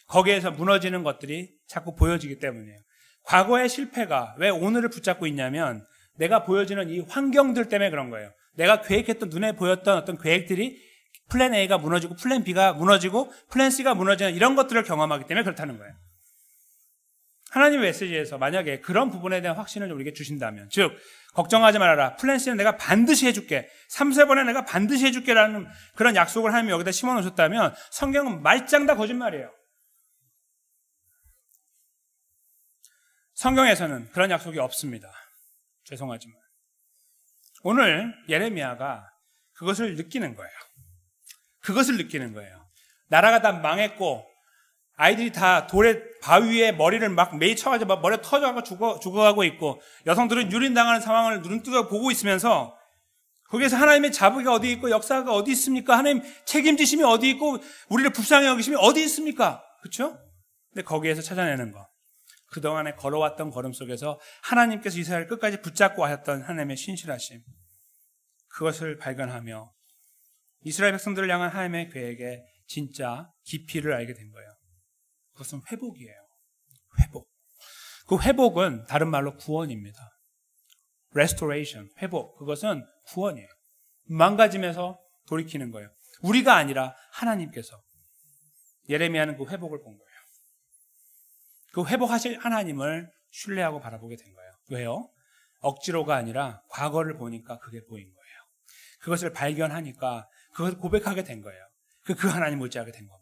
거기에서 무너지는 것들이 자꾸 보여지기 때문이에요. 과거의 실패가 왜 오늘을 붙잡고 있냐면 내가 보여지는 이 환경들 때문에 그런 거예요. 내가 계획했던 눈에 보였던 어떤 계획들이 플랜 A가 무너지고 플랜 B가 무너지고 플랜 C가 무너지는 이런 것들을 경험하기 때문에 그렇다는 거예요. 하나님의 메시지에서 만약에 그런 부분에 대한 확신을 우리에게 주신다면 즉 걱정하지 말아라. 플랜 C는 내가 반드시 해줄게. 3, 4번에 내가 반드시 해줄게라는 그런 약속을 하나님이 여기다 심어놓으셨다면 성경은 말짱 다 거짓말이에요. 성경에서는 그런 약속이 없습니다. 죄송하지만 오늘 예레미야가 그것을 느끼는 거예요. 그것을 느끼는 거예요. 나라가 다 망했고 아이들이 다 돌에 바위에 머리를 막 매이 쳐가지고 막 머리가 터져가고 죽어가고 있고 여성들은 유린당하는 상황을 눈뜨고 보고 있으면서 거기에서 하나님의 자비가 어디 있고 역사가 어디 있습니까? 하나님 책임지심이 어디 있고 우리를 불쌍히 여기심이 어디 있습니까? 그렇죠? 근데 거기에서 찾아내는 거. 그동안에 걸어왔던 걸음 속에서 하나님께서 이스라엘을 끝까지 붙잡고 하셨던 하나님의 신실하심. 그것을 발견하며 이스라엘 백성들을 향한 하나님의 계획의 진짜 깊이를 알게 된 거예요. 그것은 회복이에요. 회복. 그 회복은 다른 말로 구원입니다. restoration, 회복. 그것은 구원이에요. 망가짐에서 돌이키는 거예요. 우리가 아니라 하나님께서. 예레미야는 그 회복을 본 거예요. 그 회복하실 하나님을 신뢰하고 바라보게 된 거예요. 왜요? 억지로가 아니라 과거를 보니까 그게 보인 거예요. 그것을 발견하니까 그것을 고백하게 된 거예요. 그 하나님을 의지하게 된 겁니다.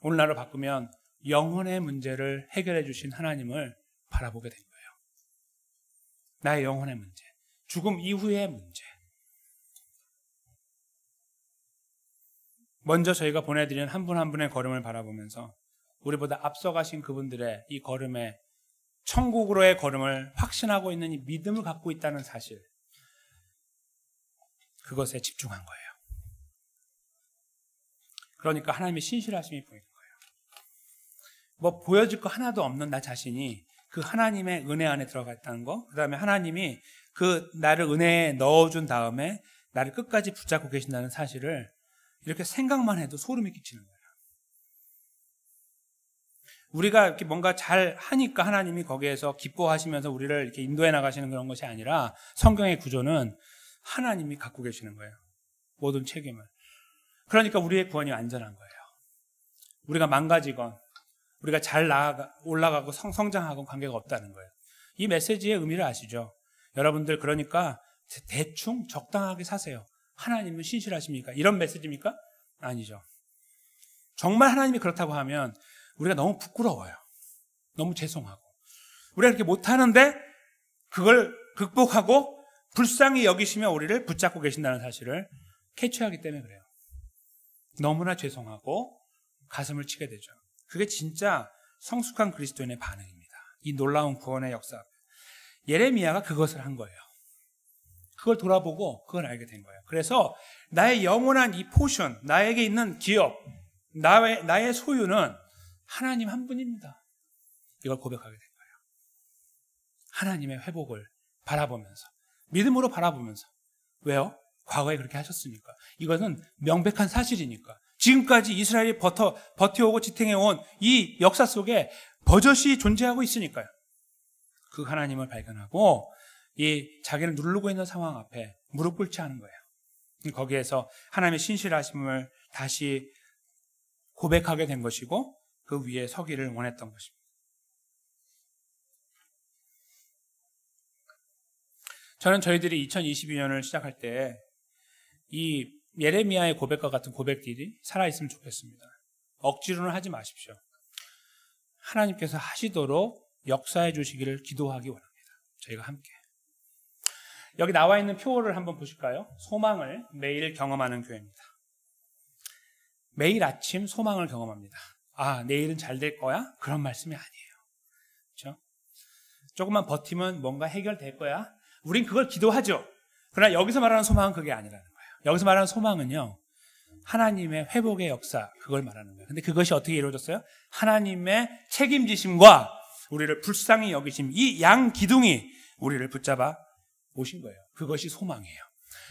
오늘날로 바꾸면 영혼의 문제를 해결해 주신 하나님을 바라보게 된 거예요. 나의 영혼의 문제, 죽음 이후의 문제. 먼저 저희가 보내드리는 한 분 한 분의 걸음을 바라보면서 우리보다 앞서가신 그분들의 이 걸음에 천국으로의 걸음을 확신하고 있는 이 믿음을 갖고 있다는 사실, 그것에 집중한 거예요. 그러니까 하나님의 신실하심이 보이는 거예요. 뭐 보여질 거 하나도 없는 나 자신이 그 하나님의 은혜 안에 들어가 있다는 거, 그 다음에 하나님이 그 나를 은혜에 넣어준 다음에 나를 끝까지 붙잡고 계신다는 사실을 이렇게 생각만 해도 소름이 끼치는 거예요. 우리가 이렇게 뭔가 잘 하니까 하나님이 거기에서 기뻐하시면서 우리를 이렇게 인도해 나가시는 그런 것이 아니라 성경의 구조는 하나님이 갖고 계시는 거예요. 모든 책임을. 그러니까 우리의 구원이 안전한 거예요. 우리가 망가지건 우리가 잘 올라가고 성장하건 관계가 없다는 거예요. 이 메시지의 의미를 아시죠? 여러분들 그러니까 대충 적당하게 사세요. 하나님은 신실하십니까? 이런 메시지입니까? 아니죠. 정말 하나님이 그렇다고 하면 우리가 너무 부끄러워요. 너무 죄송하고. 우리가 이렇게 못하는데 그걸 극복하고 불쌍히 여기시며 우리를 붙잡고 계신다는 사실을 캐치하기 때문에 그래요. 너무나 죄송하고 가슴을 치게 되죠. 그게 진짜 성숙한 그리스도인의 반응입니다. 이 놀라운 구원의 역사. 예레미야가 그것을 한 거예요. 그걸 돌아보고 그걸 알게 된 거예요. 그래서 나의 영원한 이 포션, 나에게 있는 기업, 나의 소유는 하나님 한 분입니다. 이걸 고백하게 된 거예요. 하나님의 회복을 바라보면서, 믿음으로 바라보면서. 왜요? 과거에 그렇게 하셨으니까. 이것은 명백한 사실이니까. 지금까지 이스라엘이 버텨오고 지탱해온 이 역사 속에 버젓이 존재하고 있으니까요. 그 하나님을 발견하고 이 자기를 누르고 있는 상황 앞에 무릎 꿇지 않은 거예요. 거기에서 하나님의 신실하심을 다시 고백하게 된 것이고 그 위에 서기를 원했던 것입니다. 저는 저희들이 2022년을 시작할 때 이 예레미야의 고백과 같은 고백들이 살아있으면 좋겠습니다. 억지로는 하지 마십시오. 하나님께서 하시도록 역사해 주시기를 기도하기 원합니다. 저희가 함께. 여기 나와 있는 표를 한번 보실까요? 소망을 매일 경험하는 교회입니다. 매일 아침 소망을 경험합니다. 아, 내일은 잘 될 거야? 그런 말씀이 아니에요. 그렇죠? 조금만 버티면 뭔가 해결될 거야? 우린 그걸 기도하죠. 그러나 여기서 말하는 소망은 그게 아니라는 거예요. 여기서 말하는 소망은요, 하나님의 회복의 역사, 그걸 말하는 거예요. 근데 그것이 어떻게 이루어졌어요? 하나님의 책임지심과 우리를 불쌍히 여기심, 이 양 기둥이 우리를 붙잡아 오신 거예요. 그것이 소망이에요.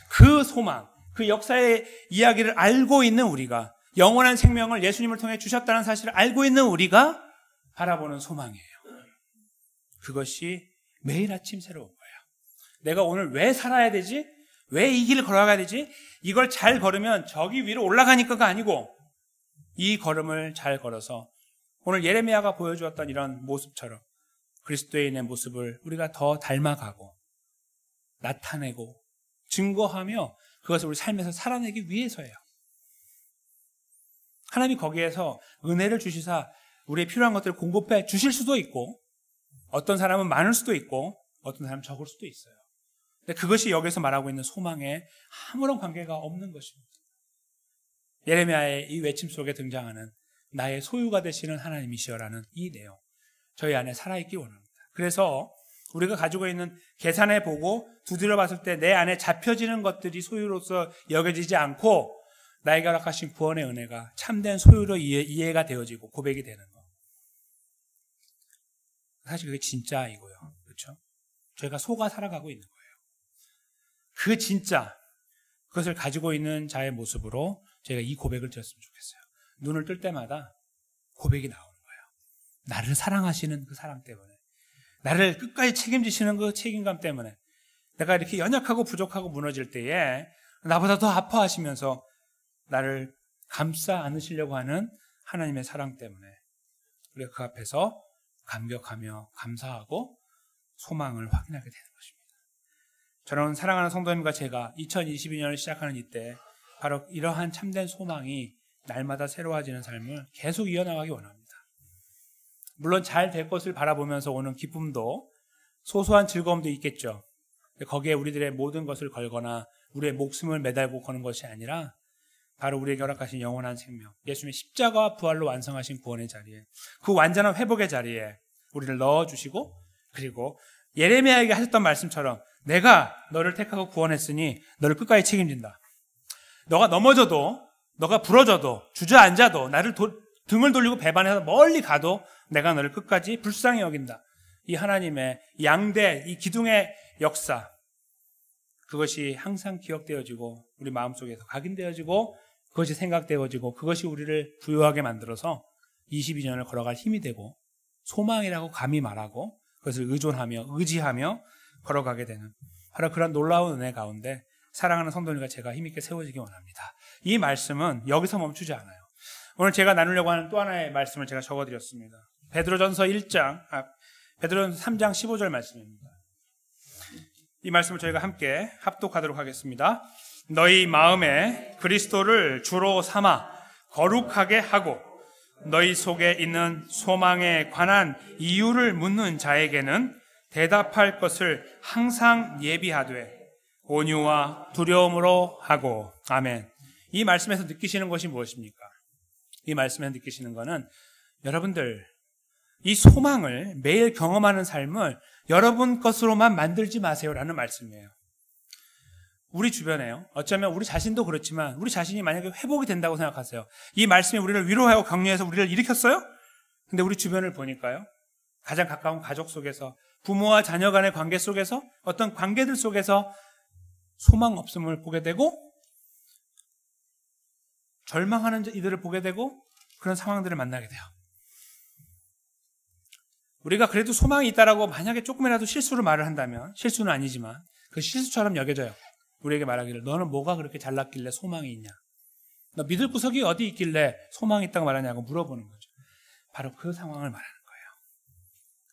그 소망, 그 역사의 이야기를 알고 있는 우리가, 영원한 생명을 예수님을 통해 주셨다는 사실을 알고 있는 우리가 바라보는 소망이에요. 그것이 매일 아침 새로운 거예요. 내가 오늘 왜 살아야 되지? 왜 이 길을 걸어가야 되지? 이걸 잘 걸으면 저기 위로 올라가니까가 아니고 이 걸음을 잘 걸어서 오늘 예레미야가 보여주었던 이런 모습처럼 그리스도인의 모습을 우리가 더 닮아가고 나타내고 증거하며 그것을 우리 삶에서 살아내기 위해서예요. 하나님이 거기에서 은혜를 주시사 우리의 필요한 것들을 공급해 주실 수도 있고 어떤 사람은 많을 수도 있고 어떤 사람은 적을 수도 있어요. 근데 그것이 여기서 말하고 있는 소망에 아무런 관계가 없는 것입니다. 예레미야의 이 외침 속에 등장하는 나의 소유가 되시는 하나님이시여라는 이 내용, 저희 안에 살아있기 원합니다. 그래서 우리가 가지고 있는 계산해 보고 두드려 봤을 때 내 안에 잡혀지는 것들이 소유로서 여겨지지 않고 나에게 허락하신 구원의 은혜가 참된 소유로 이해가 되어지고 고백이 되는 것. 사실 그게 진짜이고요. 그렇죠? 저희가 속아 살아가고 있는 거예요. 그 진짜, 그것을 가지고 있는 자의 모습으로 저희가 이 고백을 드렸으면 좋겠어요. 눈을 뜰 때마다 고백이 나오는 거예요. 나를 사랑하시는 그 사랑 때문에, 나를 끝까지 책임지시는 그 책임감 때문에, 내가 이렇게 연약하고 부족하고 무너질 때에 나보다 더 아파하시면서 나를 감싸 안으시려고 하는 하나님의 사랑 때문에 우리가 그 앞에서 감격하며 감사하고 소망을 확인하게 되는 것입니다. 저는 사랑하는 성도님과 제가 2022년을 시작하는 이때 바로 이러한 참된 소망이 날마다 새로워지는 삶을 계속 이어나가기 원합니다. 물론 잘 될 것을 바라보면서 오는 기쁨도 소소한 즐거움도 있겠죠. 거기에 우리들의 모든 것을 걸거나 우리의 목숨을 매달고 거는 것이 아니라 바로 우리에게 허락하신 영원한 생명, 예수님의 십자가와 부활로 완성하신 구원의 자리에, 그 완전한 회복의 자리에 우리를 넣어주시고, 그리고 예레미야에게 하셨던 말씀처럼 내가 너를 택하고 구원했으니 너를 끝까지 책임진다. 너가 넘어져도, 너가 부러져도, 주저앉아도, 나를 등을 돌리고 배반해서 멀리 가도 내가 너를 끝까지 불쌍히 여긴다. 이 하나님의 양대, 이 기둥의 역사, 그것이 항상 기억되어지고 우리 마음속에서 각인되어지고 그것이 생각되어지고 그것이 우리를 부유하게 만들어서 22년을 걸어갈 힘이 되고 소망이라고 감히 말하고 그것을 의존하며 의지하며 걸어가게 되는 바로 그런 놀라운 은혜 가운데 사랑하는 성도님과 제가 힘있게 세워지기 원합니다. 이 말씀은 여기서 멈추지 않아요. 오늘 제가 나누려고 하는 또 하나의 말씀을 제가 적어드렸습니다. 베드로전서 3장 15절 말씀입니다. 이 말씀을 저희가 함께 합독하도록 하겠습니다. 너희 마음에 그리스도를 주로 삼아 거룩하게 하고 너희 속에 있는 소망에 관한 이유를 묻는 자에게는 대답할 것을 항상 예비하되 온유와 두려움으로 하고. 아멘. 이 말씀에서 느끼시는 것이 무엇입니까? 이 말씀에서 느끼시는 것은 여러분들 이 소망을 매일 경험하는 삶을 여러분 것으로만 만들지 마세요라는 말씀이에요. 우리 주변에요. 어쩌면 우리 자신도 그렇지만 우리 자신이 만약에 회복이 된다고 생각하세요. 이 말씀이 우리를 위로하고 격려해서 우리를 일으켰어요? 근데 우리 주변을 보니까요. 가장 가까운 가족 속에서 부모와 자녀 간의 관계 속에서 어떤 관계들 속에서 소망 없음을 보게 되고 절망하는 이들을 보게 되고 그런 상황들을 만나게 돼요. 우리가 그래도 소망이 있다라고 만약에 조금이라도 실수로 말을 한다면, 실수는 아니지만 그 실수처럼 여겨져요. 우리에게 말하기를 너는 뭐가 그렇게 잘났길래 소망이 있냐, 너 믿을 구석이 어디 있길래 소망이 있다고 말하냐고 물어보는 거죠. 바로 그 상황을 말하는 거예요.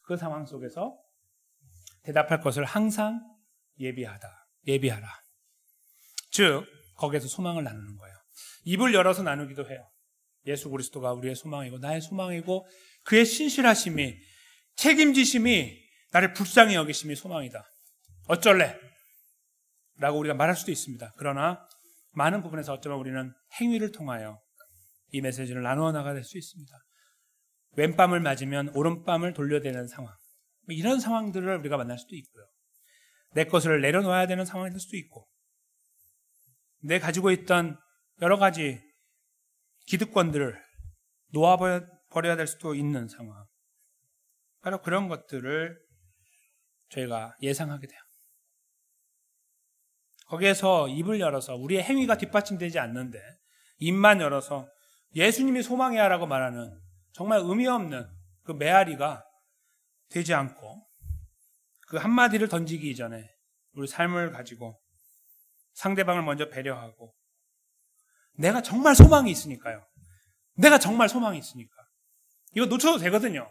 그 상황 속에서 대답할 것을 항상 예비하라. 즉 거기에서 소망을 나누는 거예요. 입을 열어서 나누기도 해요. 예수 그리스도가 우리의 소망이고 나의 소망이고 그의 신실하심이, 책임지심이, 나를 불쌍히 여기심이 소망이다. 어쩔래? 라고 우리가 말할 수도 있습니다. 그러나 많은 부분에서 어쩌면 우리는 행위를 통하여 이 메시지를 나누어 나갈 수 있습니다. 왼뺨을 맞으면 오른뺨을 돌려대는 상황, 이런 상황들을 우리가 만날 수도 있고요. 내 것을 내려놓아야 되는 상황이 될 수도 있고, 내 가지고 있던 여러 가지 기득권들을 놓아버려야 될 수도 있는 상황, 바로 그런 것들을 저희가 예상하게 돼요. 거기에서 입을 열어서 우리의 행위가 뒷받침되지 않는데 입만 열어서 예수님이 소망이야 라고 말하는 정말 의미 없는 그 메아리가 되지 않고 그 한마디를 던지기 이전에 우리 삶을 가지고 상대방을 먼저 배려하고 내가 정말 소망이 있으니까요. 내가 정말 소망이 있으니까. 이거 놓쳐도 되거든요.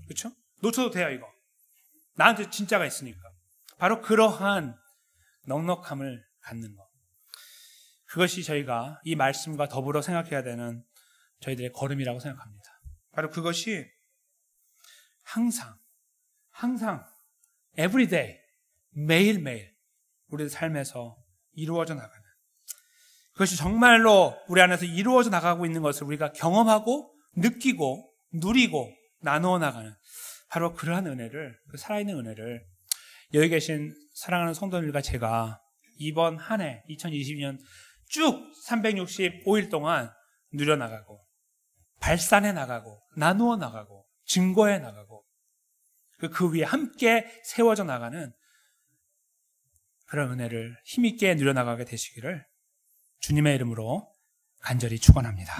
그렇죠? 놓쳐도 돼요, 이거. 나한테 진짜가 있으니까. 바로 그러한 넉넉함을 갖는 것. 그것이 저희가 이 말씀과 더불어 생각해야 되는 저희들의 걸음이라고 생각합니다. 바로 그것이 항상 everyday, 매일매일 우리의 삶에서 이루어져 나가는, 그것이 정말로 우리 안에서 이루어져 나가고 있는 것을 우리가 경험하고 느끼고 누리고 나누어 나가는 바로 그러한 은혜를, 그 살아있는 은혜를 여기 계신 사랑하는 성도들과 제가 이번 한 해 2022년 쭉 365일 동안 누려나가고 발산해 나가고 나누어 나가고 증거해 나가고 그 위에 함께 세워져 나가는 그런 은혜를 힘있게 누려나가게 되시기를 주님의 이름으로 간절히 축원합니다.